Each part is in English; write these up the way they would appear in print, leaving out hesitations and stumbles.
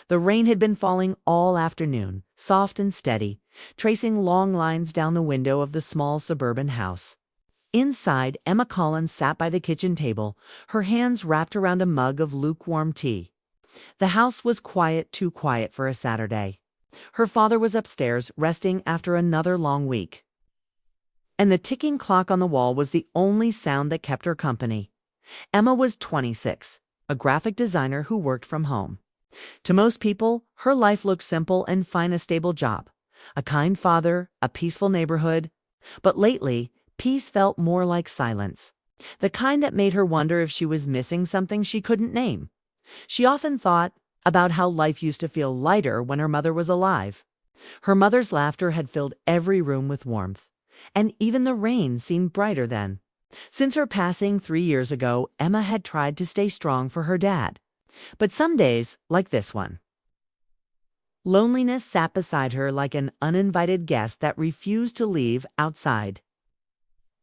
The rain had been falling all afternoon, soft and steady, tracing long lines down the window of the small suburban house. Inside, Emma Collins sat by the kitchen table, her hands wrapped around a mug of lukewarm tea. The house was quiet, too quiet for a Saturday. Her father was upstairs, resting after another long week. And the ticking clock on the wall was the only sound that kept her company. Emma was 26, a graphic designer who worked from home. To most people, her life looked simple and fine: a stable job, a kind father, a peaceful neighborhood. But lately, peace felt more like silence, the kind that made her wonder if she was missing something she couldn't name. She often thought about how life used to feel lighter when her mother was alive. Her mother's laughter had filled every room with warmth, and even the rain seemed brighter then. Since her passing 3 years ago, Emma had tried to stay strong for her dad. But some days, like this one, loneliness sat beside her like an uninvited guest that refused to leave outside.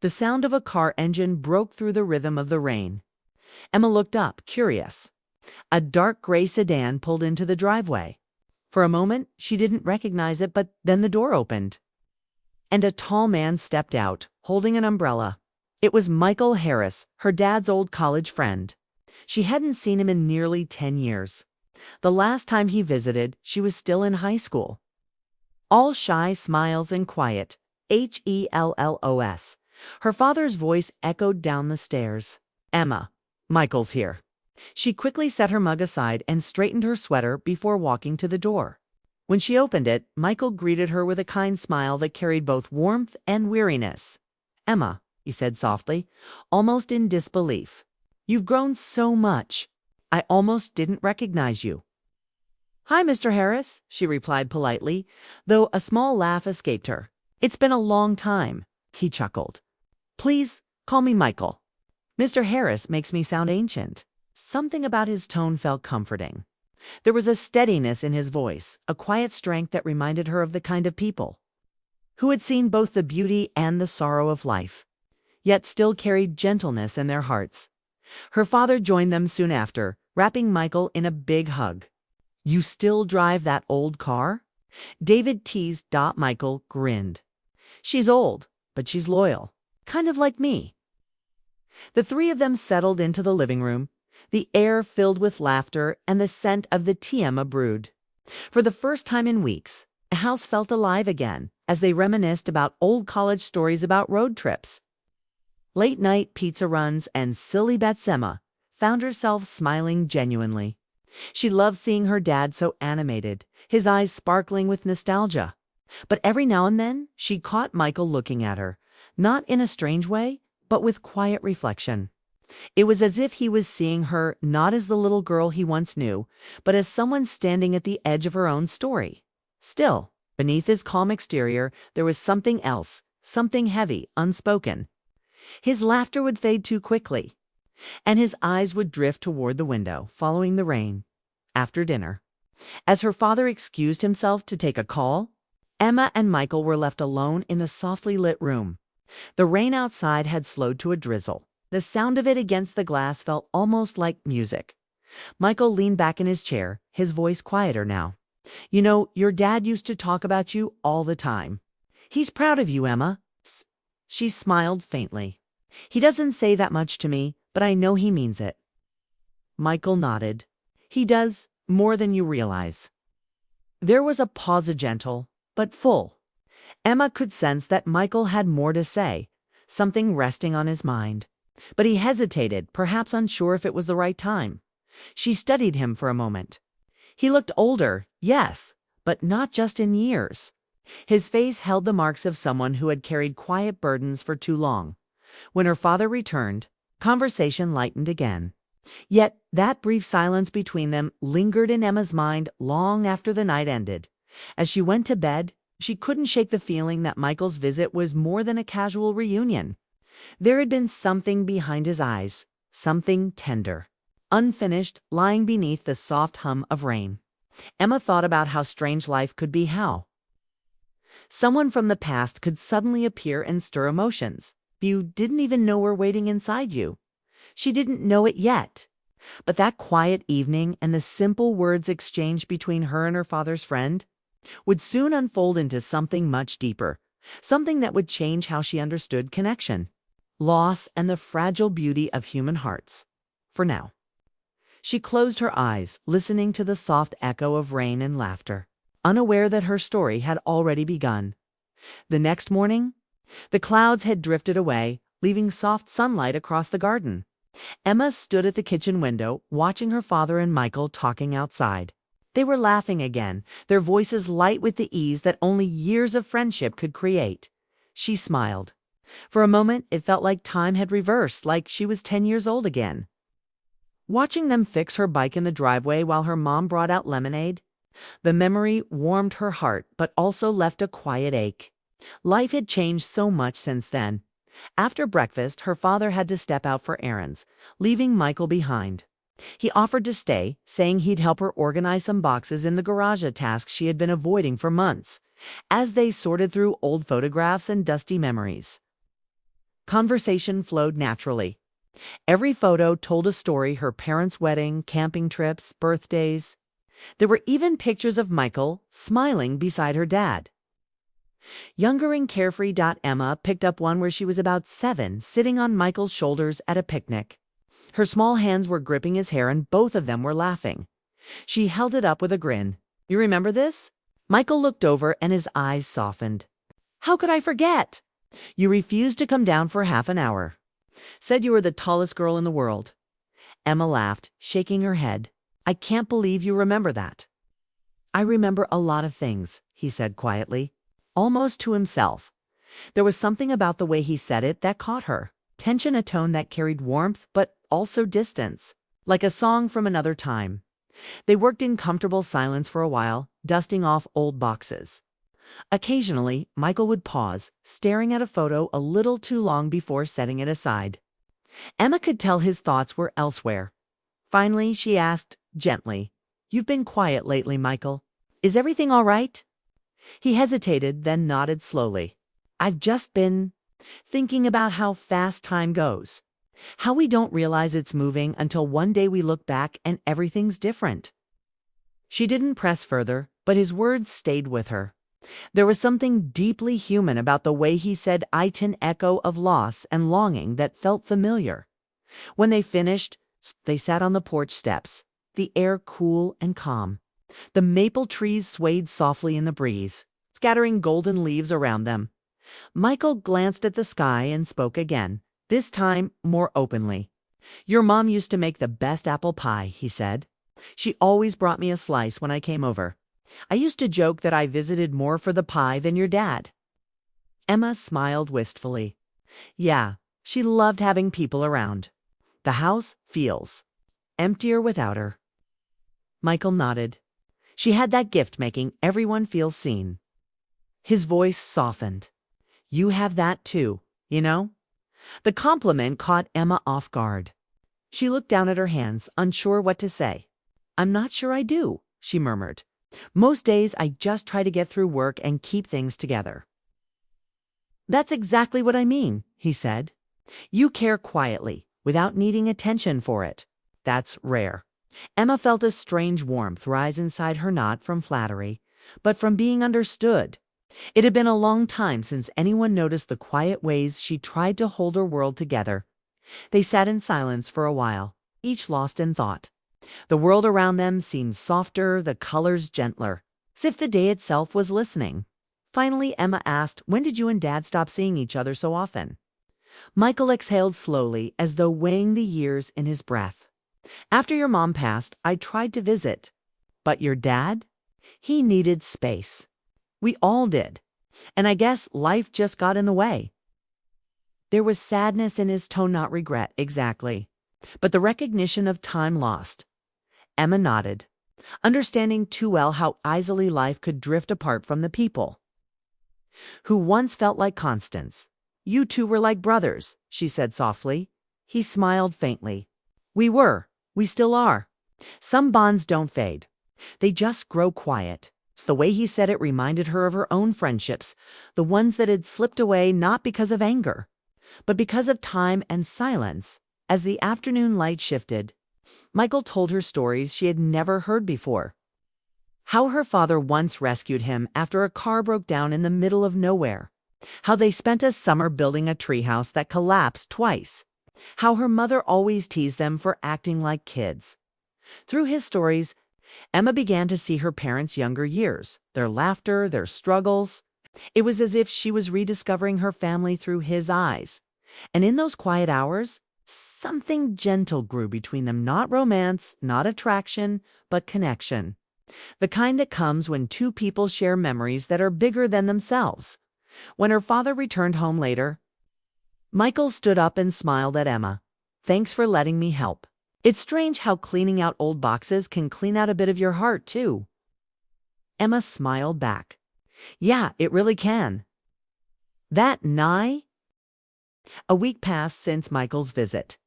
The sound of a car engine broke through the rhythm of the rain. Emma looked up, curious. A dark gray sedan pulled into the driveway. For a moment, she didn't recognize it, but then the door opened, and a tall man stepped out, holding an umbrella. It was Michael Harris, her dad's old college friend. She hadn't seen him in nearly 10 years. The last time he visited, she was still in high school. All shy smiles and quiet. HELLOS. Her father's voice echoed down the stairs. "Emma, Michael's here." She quickly set her mug aside and straightened her sweater before walking to the door. When she opened it, Michael greeted her with a kind smile that carried both warmth and weariness. "Emma," he said softly, almost in disbelief, "you've grown so much. I almost didn't recognize you." "Hi, Mr. Harris," she replied politely, though a small laugh escaped her. "It's been a long time," he chuckled. "Please call me Michael." Mr. Harris makes me sound ancient. Something about his tone felt comforting. There was a steadiness in his voice, a quiet strength that reminded her of the kind of people who had seen both the beauty and the sorrow of life, yet still carried gentleness in their hearts. Her father joined them soon after, wrapping Michael in a big hug. "You still drive that old car?" David teased. Michael grinned. "She's old, but she's loyal, kind of like me." The three of them settled into the living room, the air filled with laughter and the scent of the tea Emma brewed. For the first time in weeks, the house felt alive again as they reminisced about old college stories about road trips, late-night pizza runs, and silly bets. Emma found herself smiling genuinely. She loved seeing her dad so animated, his eyes sparkling with nostalgia. But every now and then, she caught Michael looking at her, not in a strange way, but with quiet reflection. It was as if he was seeing her not as the little girl he once knew, but as someone standing at the edge of her own story. Still, beneath his calm exterior, there was something else, something heavy, unspoken. His laughter would fade too quickly, and his eyes would drift toward the window, following the rain. After dinner, as her father excused himself to take a call, Emma and Michael were left alone in the softly lit room. The rain outside had slowed to a drizzle. The sound of it against the glass felt almost like music. Michael leaned back in his chair, his voice quieter now. "You know, your dad used to talk about you all the time. He's proud of you, Emma." She smiled faintly. "He doesn't say that much to me, but I know he means it." Michael nodded. "He does, more than you realize." There was a pause, gentle, but full. Emma could sense that Michael had more to say, something resting on his mind. But he hesitated, perhaps unsure if it was the right time. She studied him for a moment. He looked older, yes, but not just in years. His face held the marks of someone who had carried quiet burdens for too long. When her father returned, conversation lightened again. Yet that brief silence between them lingered in Emma's mind long after the night ended. As she went to bed, she couldn't shake the feeling that Michael's visit was more than a casual reunion. There had been something behind his eyes, something tender, unfinished, lying beneath the soft hum of rain. Emma thought about how strange life could be, how someone from the past could suddenly appear and stir emotions you didn't even know were waiting inside you. She didn't know it yet, But that quiet evening and the simple words exchanged between her and her father's friend would soon unfold into something much deeper, something that would change how she understood connection, loss, and the fragile beauty of human hearts. For now. She closed her eyes, listening to the soft echo of rain and laughter, unaware that her story had already begun. The next morning, the clouds had drifted away, leaving soft sunlight across the garden. Emma stood at the kitchen window, watching her father and Michael talking outside. They were laughing again, their voices light with the ease that only years of friendship could create. She smiled. For a moment, it felt like time had reversed, like she was 10 years old again. Watching them fix her bike in the driveway while her mom brought out lemonade, the memory warmed her heart but also left a quiet ache. Life had changed so much since then. After breakfast, her father had to step out for errands, leaving Michael behind. He offered to stay, saying he'd help her organize some boxes in the garage, a task she had been avoiding for months, as they sorted through old photographs and dusty memories. Conversation flowed naturally. Every photo told a story: her parents' wedding, camping trips, birthdays. There were even pictures of Michael smiling beside her dad. Younger and carefree. Emma picked up one where she was about 7, sitting on Michael's shoulders at a picnic. Her small hands were gripping his hair and both of them were laughing. She held it up with a grin. "You remember this?" Michael looked over and his eyes softened. "How could I forget? You refused to come down for half an hour. Said you were the tallest girl in the world." Emma laughed, shaking her head. "I can't believe you remember that." "I remember a lot of things," he said quietly, almost to himself. There was something about the way he said it that caught her. Tension, a tone that carried warmth but also distance, like a song from another time. They worked in comfortable silence for a while, dusting off old boxes. Occasionally, Michael would pause, staring at a photo a little too long before setting it aside. Emma could tell his thoughts were elsewhere. Finally, she asked, gently, "You've been quiet lately, Michael. Is everything all right?" He hesitated, then nodded slowly. "I've just been thinking about how fast time goes. How we don't realize it's moving until one day we look back and everything's different." She didn't press further, but his words stayed with her. There was something deeply human about the way he said it, an echo of loss and longing that felt familiar. When they finished, they sat on the porch steps, the air cool and calm. The maple trees swayed softly in the breeze, scattering golden leaves around them. Michael glanced at the sky and spoke again, this time more openly. "Your mom used to make the best apple pie," he said. "She always brought me a slice when I came over. I used to joke that I visited more for the pie than your dad." Emma smiled wistfully. Yeah, she loved having people around. The house feels emptier without her. Michael nodded. She had that gift, making everyone feel seen. His voice softened. "You have that too, you know?" The compliment caught Emma off guard. She looked down at her hands, unsure what to say. "I'm not sure I do," she murmured. "Most days I just try to get through work and keep things together." "That's exactly what I mean," he said. "You care quietly, without needing attention for it. That's rare." Emma felt a strange warmth rise inside her, not from flattery, but from being understood. It had been a long time since anyone noticed the quiet ways she tried to hold her world together. They sat in silence for a while, each lost in thought. The world around them seemed softer, the colors gentler, as if the day itself was listening. Finally, Emma asked, "When did you and Dad stop seeing each other so often?" Michael exhaled slowly, as though weighing the years in his breath. "After your mom passed, I tried to visit. But your dad? He needed space. We all did. And I guess life just got in the way." There was sadness in his tone, not regret exactly, but the recognition of time lost. Emma nodded, understanding too well how easily life could drift apart from the people who once felt like constants. "You two were like brothers," she said softly. He smiled faintly. "We were. We still are. Some bonds don't fade. They just grow quiet." The way he said it reminded her of her own friendships, the ones that had slipped away not because of anger, but because of time and silence. As the afternoon light shifted, Michael told her stories she had never heard before. How her father once rescued him after a car broke down in the middle of nowhere. How they spent a summer building a treehouse that collapsed twice. How her mother always teased them for acting like kids. Through his stories, Emma began to see her parents' younger years, their laughter, their struggles. It was as if she was rediscovering her family through his eyes. And in those quiet hours, something gentle grew between them, not romance, not attraction, but connection. The kind that comes when two people share memories that are bigger than themselves. When her father returned home later, Michael stood up and smiled at Emma. "Thanks for letting me help. It's strange how cleaning out old boxes can clean out a bit of your heart, too." Emma smiled back. "Yeah, it really can." That night, a week passed since Michael's visit,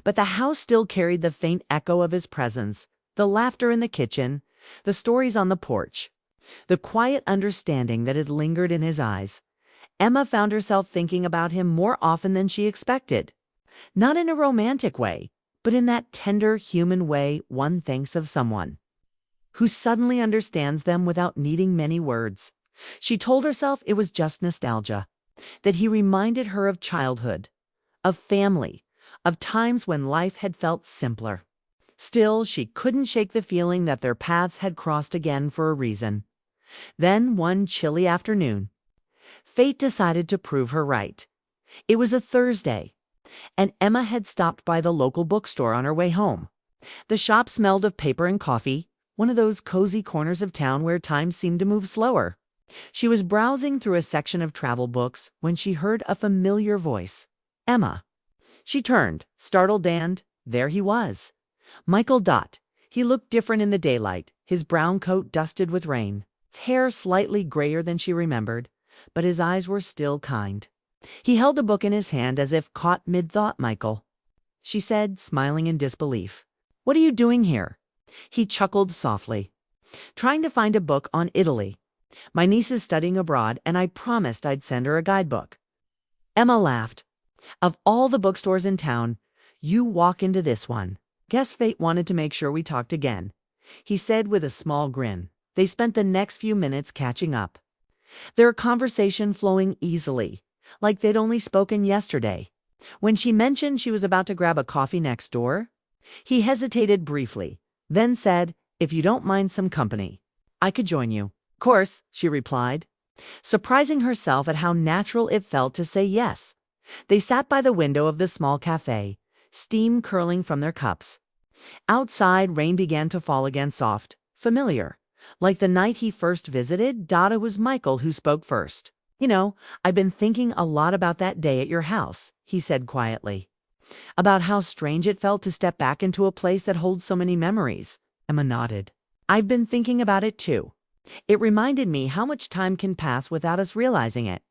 but the house still carried the faint echo of his presence, the laughter in the kitchen, the stories on the porch, the quiet understanding that had lingered in his eyes. Emma found herself thinking about him more often than she expected. Not in a romantic way, but in that tender human way one thinks of someone who suddenly understands them without needing many words. She told herself it was just nostalgia, that he reminded her of childhood, of family, of times when life had felt simpler. Still, she couldn't shake the feeling that their paths had crossed again for a reason. Then, one chilly afternoon, fate decided to prove her right. It was a Thursday, and Emma had stopped by the local bookstore on her way home. The shop smelled of paper and coffee, one of those cozy corners of town where time seemed to move slower. She was browsing through a section of travel books when she heard a familiar voice. "Emma." She turned, startled, and there he was. Michael Dott. He looked different in the daylight, his brown coat dusted with rain, his hair slightly grayer than she remembered, but his eyes were still kind. He held a book in his hand as if caught mid-thought. "Michael," she said, smiling in disbelief. "What are you doing here?" He chuckled softly. "Trying to find a book on Italy. My niece is studying abroad, and I promised I'd send her a guidebook." Emma laughed. "Of all the bookstores in town, you walk into this one. Guess fate wanted to make sure we talked again," he said with a small grin. They spent the next few minutes catching up, their conversation flowing easily, like they'd only spoken yesterday. When she mentioned she was about to grab a coffee next door, he hesitated briefly, then said, "If you don't mind some company, I could join you." "Of course," she replied, surprising herself at how natural it felt to say yes. They sat by the window of the small cafe, steam curling from their cups. Outside, rain began to fall again, soft, familiar. Like the night he first visited, Dada was Michael who spoke first. "You know, I've been thinking a lot about that day at your house," he said quietly. "About how strange it felt to step back into a place that holds so many memories." Emma nodded. "I've been thinking about it too. It reminded me how much time can pass without us realizing it."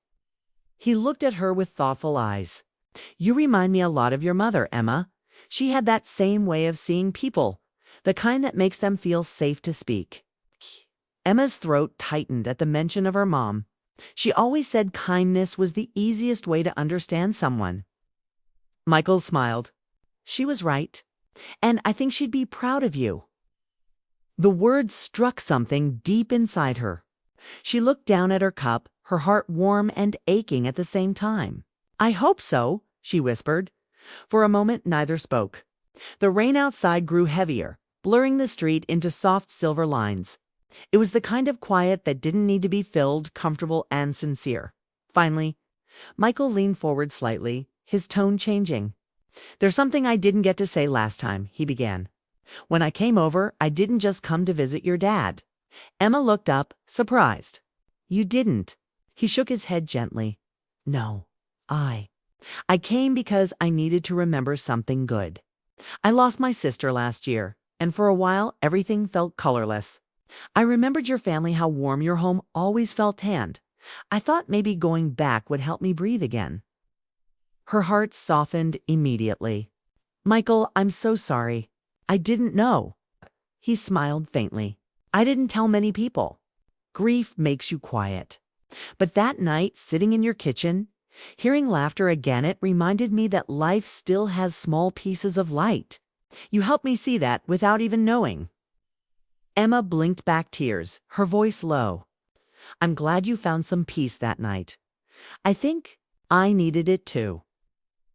He looked at her with thoughtful eyes. "You remind me a lot of your mother, Emma. She had that same way of seeing people, the kind that makes them feel safe to speak." Emma's throat tightened at the mention of her mom. She always said kindness was the easiest way to understand someone. Michael smiled. "She was right. And I think she'd be proud of you." The words struck something deep inside her. She looked down at her cup, her heart warm and aching at the same time. "I hope so," she whispered. For a moment, neither spoke. The rain outside grew heavier, blurring the street into soft silver lines. It was the kind of quiet that didn't need to be filled, comfortable and sincere. Finally, Michael leaned forward slightly, his tone changing. "There's something I didn't get to say last time," he began. "When I came over, I didn't just come to visit your dad." Emma looked up, surprised. "You didn't?" He shook his head gently. "No, I came because I needed to remember something good. I lost my sister last year, and for a while everything felt colorless. I remembered your family, how warm your home always felt, and I thought maybe going back would help me breathe again." Her heart softened immediately. "Michael, I'm so sorry. I didn't know." He smiled faintly. "I didn't tell many people. Grief makes you quiet. But that night, sitting in your kitchen, hearing laughter again, it reminded me that life still has small pieces of light. You helped me see that without even knowing. Emma blinked back tears, her voice low. I'm glad you found some peace that night. I think I needed it too.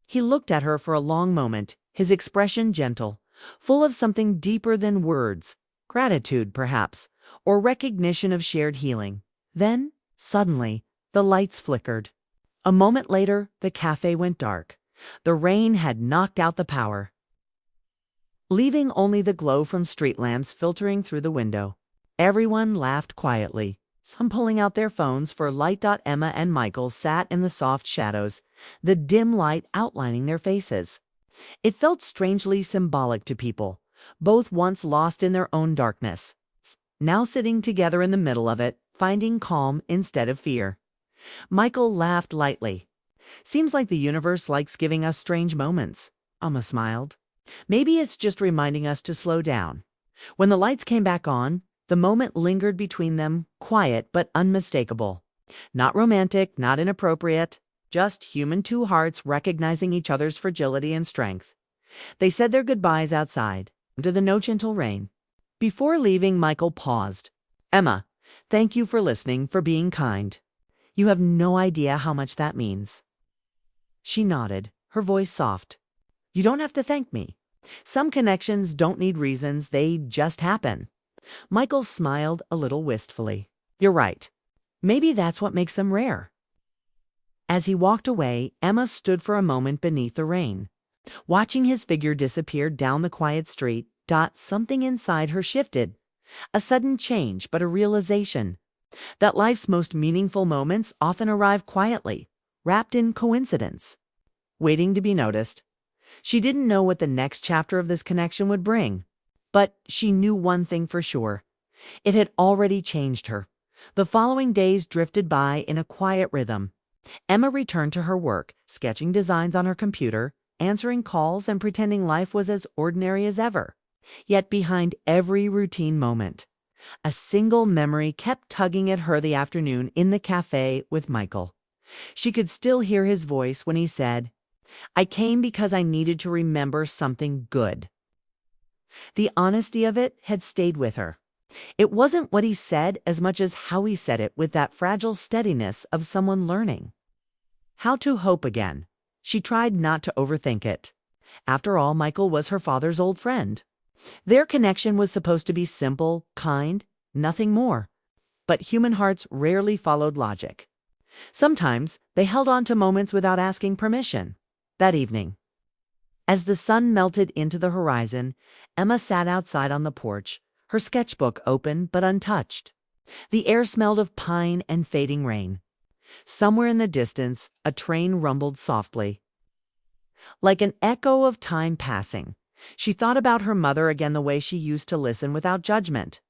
He looked at her for a long moment, his expression gentle, full of something deeper than words, gratitude perhaps, or recognition of shared healing. Then, suddenly, the lights flickered. A moment later, the cafe went dark. The rain had knocked out the power, leaving only the glow from street lamps filtering through the window. Everyone laughed quietly, some pulling out their phones for light. Emma and Michael sat in the soft shadows, the dim light outlining their faces. It felt strangely symbolic to people, both once lost in their own darkness, now sitting together in the middle of it, finding calm instead of fear. Michael laughed lightly. Seems like the universe likes giving us strange moments. Emma smiled. Maybe it's just reminding us to slow down. When the lights came back on, the moment lingered between them, quiet but unmistakable. Not romantic, not inappropriate, just human two hearts recognizing each other's fragility and strength. They said their goodbyes outside, under the no gentle rain. Before leaving, Michael paused. Emma, thank you for listening, for being kind. You have no idea how much that means. She nodded, her voice soft. You don't have to thank me. Some connections don't need reasons, they just happen. Michael smiled a little wistfully. You're right. Maybe that's what makes them rare. As he walked away, Emma stood for a moment beneath the rain. Watching his figure disappear down the quiet street, something inside her shifted. A sudden change, but a realization that life's most meaningful moments often arrive quietly, wrapped in coincidence, waiting to be noticed. She didn't know what the next chapter of this connection would bring, but she knew one thing for sure. It had already changed her. The following days drifted by in a quiet rhythm. Emma returned to her work, sketching designs on her computer, answering calls and pretending life was as ordinary as ever. Yet behind every routine moment, a single memory kept tugging at her. The afternoon in the cafe with Michael. She could still hear his voice when he said, I came because I needed to remember something good. The honesty of it had stayed with her. It wasn't what he said as much as how he said it, with that fragile steadiness of someone learning how to hope again. She tried not to overthink it. After all, Michael was her father's old friend. Their connection was supposed to be simple, kind, nothing more. But human hearts rarely followed logic. Sometimes they held on to moments without asking permission. That evening, as the sun melted into the horizon, Emma sat outside on the porch, her sketchbook open but untouched. The air smelled of pine and fading rain. Somewhere in the distance, a train rumbled softly, like an echo of time passing. She thought about her mother again, the way she used to listen without judgment.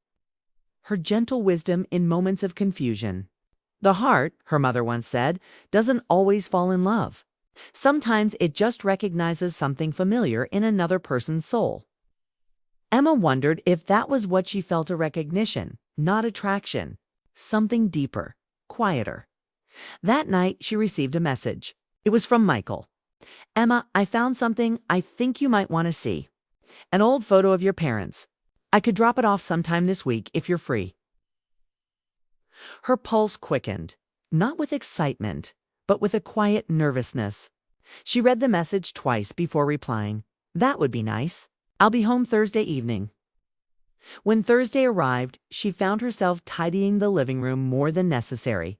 Her gentle wisdom in moments of confusion. The heart, her mother once said, doesn't always fall in love. Sometimes it just recognizes something familiar in another person's soul. Emma wondered if that was what she felt, a recognition, not attraction, something deeper, quieter. That night she received a message. It was from Michael. Emma, I found something I think you might want to see. An old photo of your parents. I could drop it off sometime this week if you're free. Her pulse quickened, not with excitement, but with a quiet nervousness. She read the message twice before replying. That would be nice. I'll be home Thursday evening. When Thursday arrived, she found herself tidying the living room more than necessary,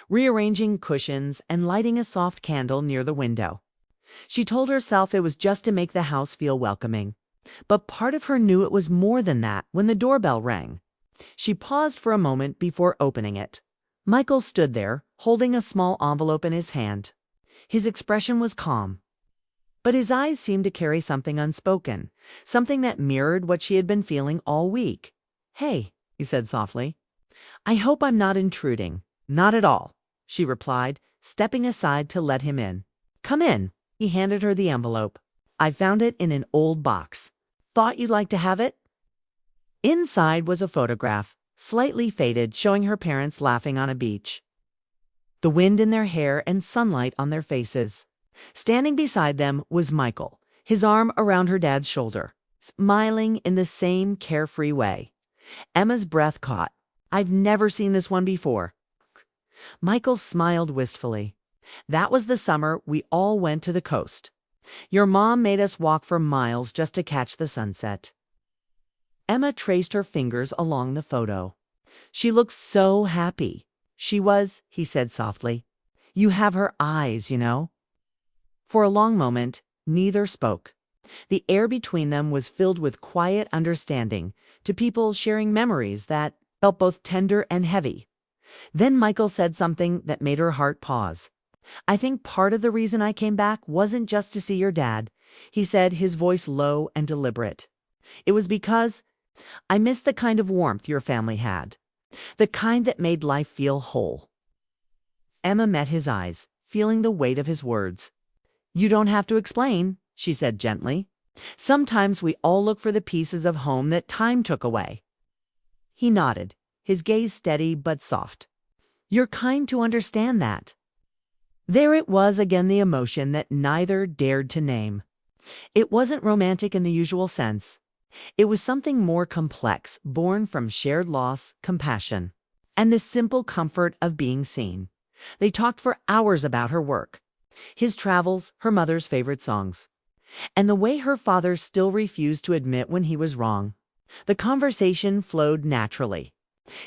rearranging cushions and lighting a soft candle near the window. She told herself it was just to make the house feel welcoming, but part of her knew it was more than that. When the doorbell rang, she paused for a moment before opening it. Michael stood there, holding a small envelope in his hand. His expression was calm, but his eyes seemed to carry something unspoken, something that mirrored what she had been feeling all week. Hey, he said softly. I hope I'm not intruding. Not at all, she replied, stepping aside to let him in. Come in. He handed her the envelope. I found it in an old box. Thought you'd like to have it? Inside was a photograph, slightly faded, showing her parents laughing on a beach. The wind in their hair and sunlight on their faces. Standing beside them was Michael, his arm around her dad's shoulder, smiling in the same carefree way. Emma's breath caught. "I've never seen this one before." Michael smiled wistfully. "That was the summer we all went to the coast. Your mom made us walk for miles just to catch the sunset." Emma traced her fingers along the photo. "She looked so happy." "She was," he said softly. "You have her eyes, you know." For a long moment, neither spoke. The air between them was filled with quiet understanding, to people sharing memories that felt both tender and heavy. Then Michael said something that made her heart pause. "I think part of the reason I came back wasn't just to see your dad," he said, his voice low and deliberate. "It was because I missed the kind of warmth your family had, the kind that made life feel whole." Emma met his eyes, feeling the weight of his words. "You don't have to explain," she said gently. "Sometimes we all look for the pieces of home that time took away." He nodded, his gaze steady but soft. "You're kind to understand that." There it was again, the emotion that neither dared to name. It wasn't romantic in the usual sense. It was something more complex, born from shared loss, compassion, and the simple comfort of being seen. They talked for hours about her work, his travels, her mother's favorite songs, and the way her father still refused to admit when he was wrong. The conversation flowed naturally.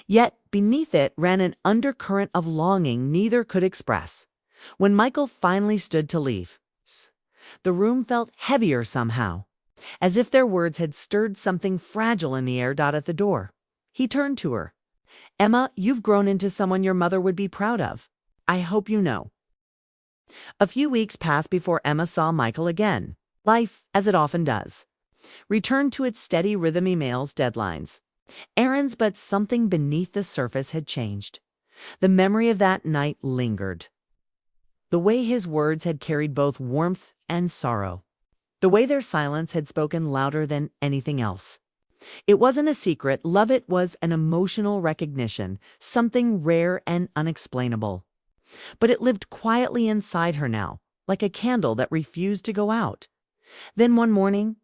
Yet beneath it ran an undercurrent of longing neither could express. When Michael finally stood to leave, the room felt heavier somehow, as if their words had stirred something fragile in the air. At the door, he turned to her. "Emma, you've grown into someone your mother would be proud of. I hope you know." A few weeks passed before Emma saw Michael again. Life, as it often does, returned to its steady rhythm, emails, deadlines, errands, but something beneath the surface had changed. The memory of that night lingered. The way his words had carried both warmth and sorrow. The way their silence had spoken louder than anything else. It wasn't a secret. Love, it was an emotional recognition, something rare and unexplainable. But it lived quietly inside her now, like a candle that refused to go out. Then one morning,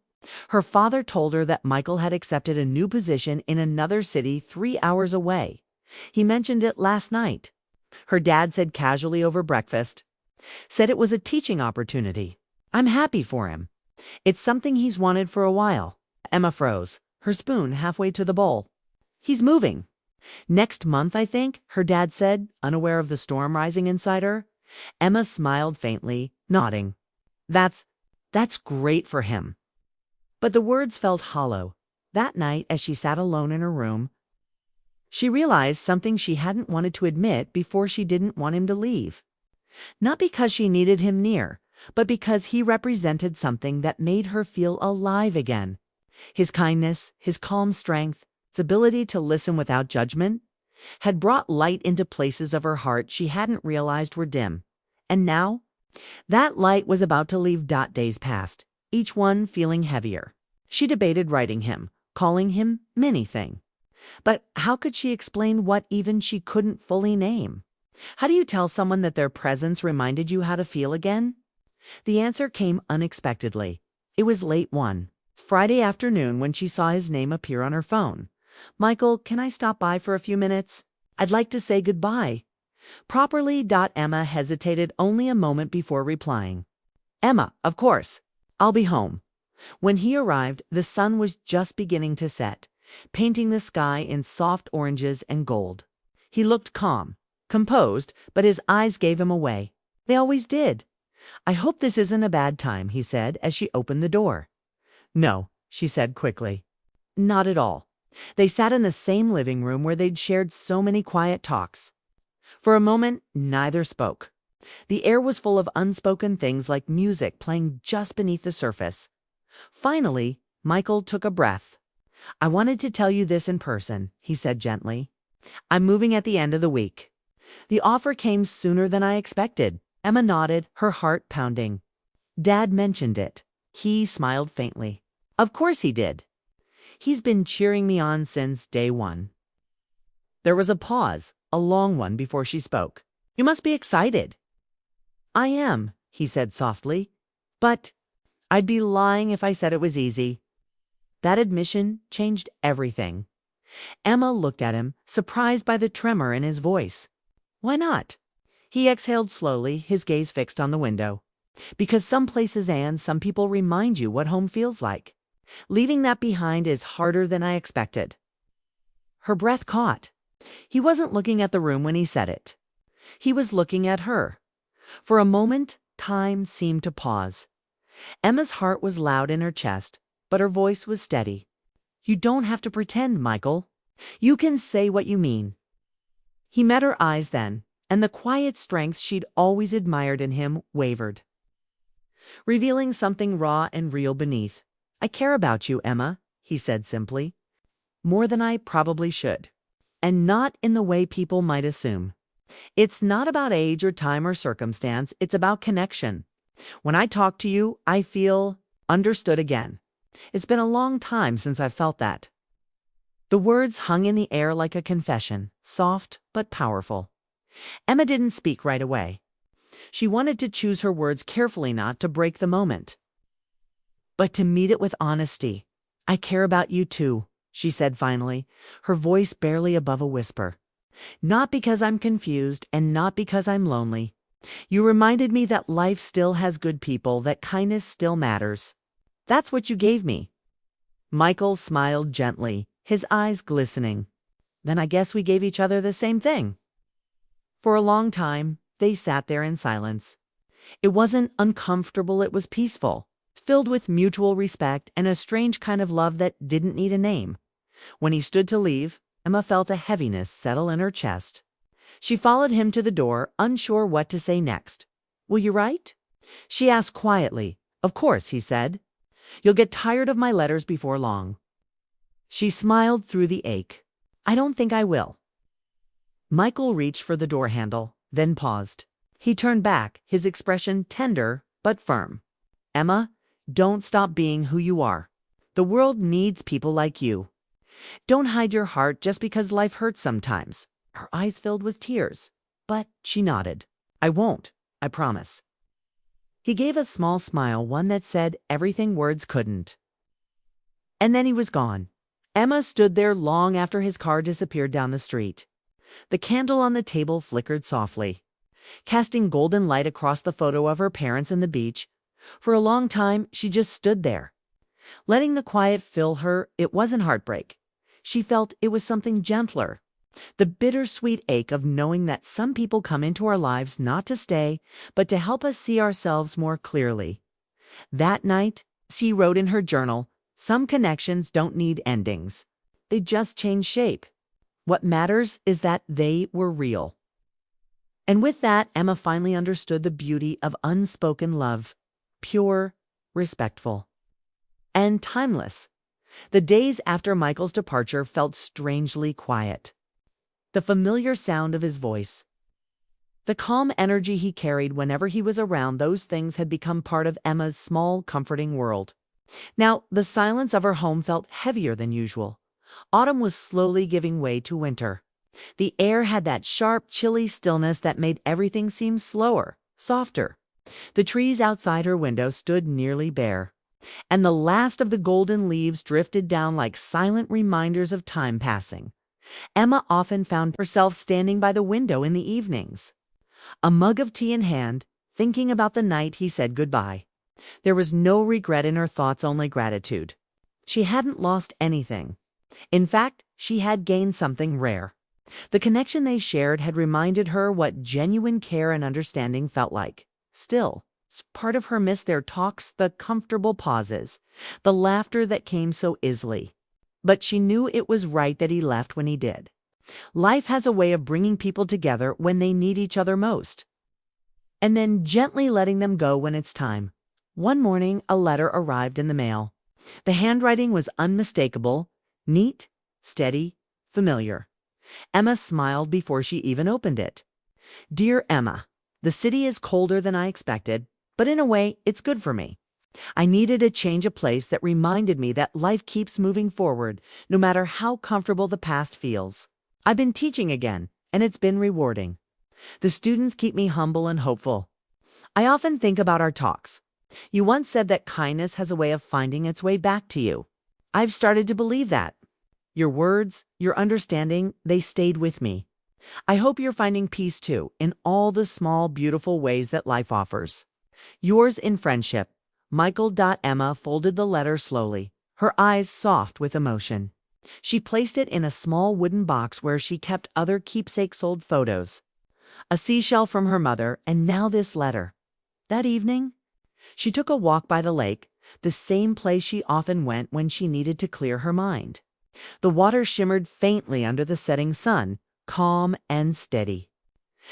her father told her that Michael had accepted a new position in another city 3 hours away. He mentioned it last night. Her dad said casually over breakfast, said it was a teaching opportunity. "I'm happy for him. It's something he's wanted for a while." Emma froze, her spoon halfway to the bowl. "He's moving next month, I think," her dad said, unaware of the storm rising inside her. Emma smiled faintly, nodding. That's great for him." But the words felt hollow. That night, as she sat alone in her room, she realized something she hadn't wanted to admit before. She didn't want him to leave. Not because she needed him near, but because he represented something that made her feel alive again. His kindness, his calm strength, his ability to listen without judgment, had brought light into places of her heart she hadn't realized were dim. And now, that light was about to leave. Days passed, each one feeling heavier. She debated writing him, calling him many-thing. But how could she explain what even she couldn't fully name? How do you tell someone that their presence reminded you how to feel again? The answer came unexpectedly. It was late one Friday afternoon when she saw his name appear on her phone. "Michael, can I stop by for a few minutes? I'd like to say goodbye." Properly. Emma hesitated only a moment before replying. "Emma, of course. I'll be home." When he arrived, the sun was just beginning to set, painting the sky in soft oranges and gold. He looked calm, composed, but his eyes gave him away. They always did. "I hope this isn't a bad time," he said as she opened the door. "No," she said quickly. "Not at all." They sat in the same living room where they'd shared so many quiet talks. For a moment, neither spoke. The air was full of unspoken things, like music playing just beneath the surface. Finally, Michael took a breath. "I wanted to tell you this in person," he said gently. "I'm moving at the end of the week." The offer came sooner than I expected. Emma nodded, her heart pounding. "Dad mentioned it." He smiled faintly. "Of course he did. He's been cheering me on since day one." There was a pause, a long one, before she spoke. "You must be excited." "I am," he said softly. "But I'd be lying if I said it was easy." That admission changed everything. Emma looked at him, surprised by the tremor in his voice. "Why not?" He exhaled slowly, his gaze fixed on the window. "Because some places and some people remind you what home feels like. Leaving that behind is harder than I expected." Her breath caught. He wasn't looking at the room when he said it. He was looking at her. For a moment, time seemed to pause. Emma's heart was loud in her chest, but her voice was steady. "You don't have to pretend, Michael. You can say what you mean." He met her eyes then, and the quiet strength she'd always admired in him wavered, revealing something raw and real beneath. "I care about you, Emma," he said simply. "More than I probably should. And not in the way people might assume. It's not about age or time or circumstance, it's about connection. When I talk to you, I feel understood again. It's been a long time since I've felt that." The words hung in the air like a confession, soft but powerful. Emma didn't speak right away. She wanted to choose her words carefully, not to break the moment, but to meet it with honesty. "I care about you too," she said finally, her voice barely above a whisper. "Not because I'm confused and not because I'm lonely. You reminded me that life still has good people, that kindness still matters. That's what you gave me." Michael smiled gently, his eyes glistening. "Then I guess we gave each other the same thing." For a long time, they sat there in silence. It wasn't uncomfortable, it was peaceful, filled with mutual respect and a strange kind of love that didn't need a name. When he stood to leave, Emma felt a heaviness settle in her chest. She followed him to the door, unsure what to say next. "Will you write?" she asked quietly. "Of course," he said. "You'll get tired of my letters before long." She smiled through the ache. "I don't think I will." Michael reached for the door handle, then paused. He turned back, his expression tender but firm. "Emma, don't stop being who you are. The world needs people like you. Don't hide your heart just because life hurts sometimes." Her eyes filled with tears, but she nodded. "I won't, I promise." He gave a small smile, one that said everything words couldn't. And then he was gone. Emma stood there long after his car disappeared down the street. The candle on the table flickered softly, casting golden light across the photo of her parents and the beach. For a long time, she just stood there, letting the quiet fill her. It wasn't heartbreak. She felt it was something gentler. The bittersweet ache of knowing that some people come into our lives not to stay, but to help us see ourselves more clearly. That night, she wrote in her journal, "Some connections don't need endings. They just change shape. What matters is that they were real." And with that, Emma finally understood the beauty of unspoken love. Pure, respectful, and timeless. The days after Michael's departure felt strangely quiet. The familiar sound of his voice, the calm energy he carried whenever he was around, those things had become part of Emma's small, comforting world. Now, the silence of her home felt heavier than usual. Autumn was slowly giving way to winter. The air had that sharp, chilly stillness that made everything seem slower, softer. The trees outside her window stood nearly bare, and the last of the golden leaves drifted down like silent reminders of time passing. Emma often found herself standing by the window in the evenings, a mug of tea in hand, thinking about the night he said goodbye. There was no regret in her thoughts, only gratitude. She hadn't lost anything. In fact, she had gained something rare. The connection they shared had reminded her what genuine care and understanding felt like. Still, part of her missed their talks, the comfortable pauses, the laughter that came so easily. But she knew it was right that he left when he did. Life has a way of bringing people together when they need each other most, and then gently letting them go when it's time. One morning, a letter arrived in the mail. The handwriting was unmistakable, neat, steady, familiar. Emma smiled before she even opened it. "Dear Emma, the city is colder than I expected, but in a way, it's good for me. I needed a change of place that reminded me that life keeps moving forward, no matter how comfortable the past feels. I've been teaching again, and it's been rewarding. The students keep me humble and hopeful. I often think about our talks, You once said that kindness has a way of finding its way back to you. I've started to believe that. Your words, your understanding, they stayed with me. I hope you're finding peace too, in all the small, beautiful ways that life offers. Yours in friendship, Michael. Emma folded the letter slowly, her eyes soft with emotion. She placed it in a small wooden box where she kept other keepsake-old photos. A seashell from her mother, and now this letter. That evening, she took a walk by the lake, the same place she often went when she needed to clear her mind. The water shimmered faintly under the setting sun, calm and steady.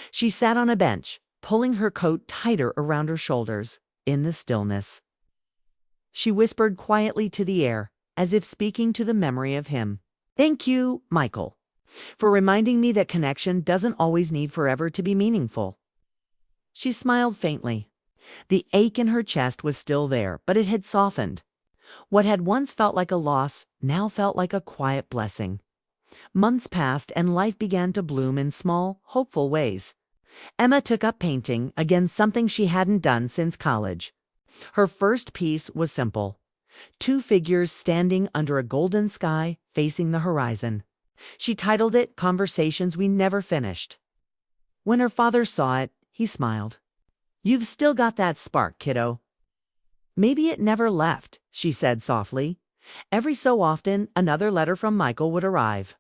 She sat on a bench, pulling her coat tighter around her shoulders, in the stillness. She whispered quietly to the air, as if speaking to the memory of him. Thank you, Michael, for reminding me that connection doesn't always need forever to be meaningful. She smiled faintly. The ache in her chest was still there, but it had softened. What had once felt like a loss now felt like a quiet blessing. Months passed and life began to bloom in small, hopeful ways. Emma took up painting, again something she hadn't done since college. Her first piece was simple. Two figures standing under a golden sky facing the horizon. She titled it Conversations We Never Finished. When her father saw it, he smiled. You've still got that spark, kiddo. Maybe it never left, she said softly. Every so often, another letter from Michael would arrive.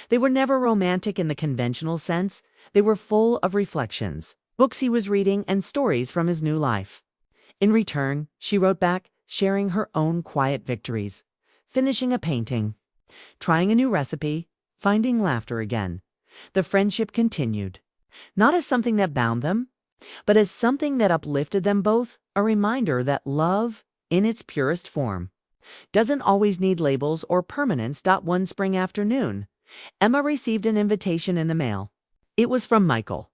They were never romantic in the conventional sense. They were full of reflections, books he was reading, and stories from his new life. In return, she wrote back, sharing her own quiet victories, finishing a painting, trying a new recipe, finding laughter again. The friendship continued, not as something that bound them, but as something that uplifted them both, a reminder that love, in its purest form, doesn't always need labels or permanence. One spring afternoon, Emma received an invitation in the mail. It was from Michael.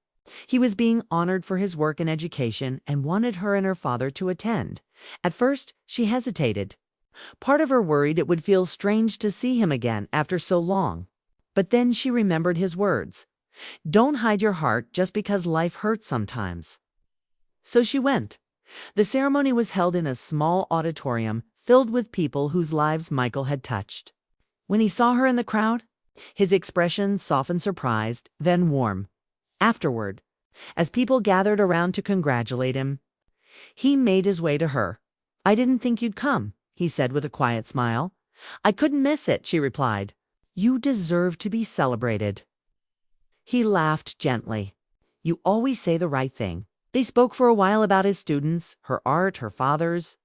He was being honored for his work in education and wanted her and her father to attend. At first, she hesitated. Part of her worried it would feel strange to see him again after so long. But then she remembered his words. Don't hide your heart just because life hurts sometimes. So she went. The ceremony was held in a small auditorium filled with people whose lives Michael had touched. When he saw her in the crowd, his expression softened, surprised, then warm. Afterward, as people gathered around to congratulate him, he made his way to her. I didn't think you'd come, he said with a quiet smile. I couldn't miss it, she replied. You deserve to be celebrated. He laughed gently. You always say the right thing. They spoke for a while about his students, her art, her father's.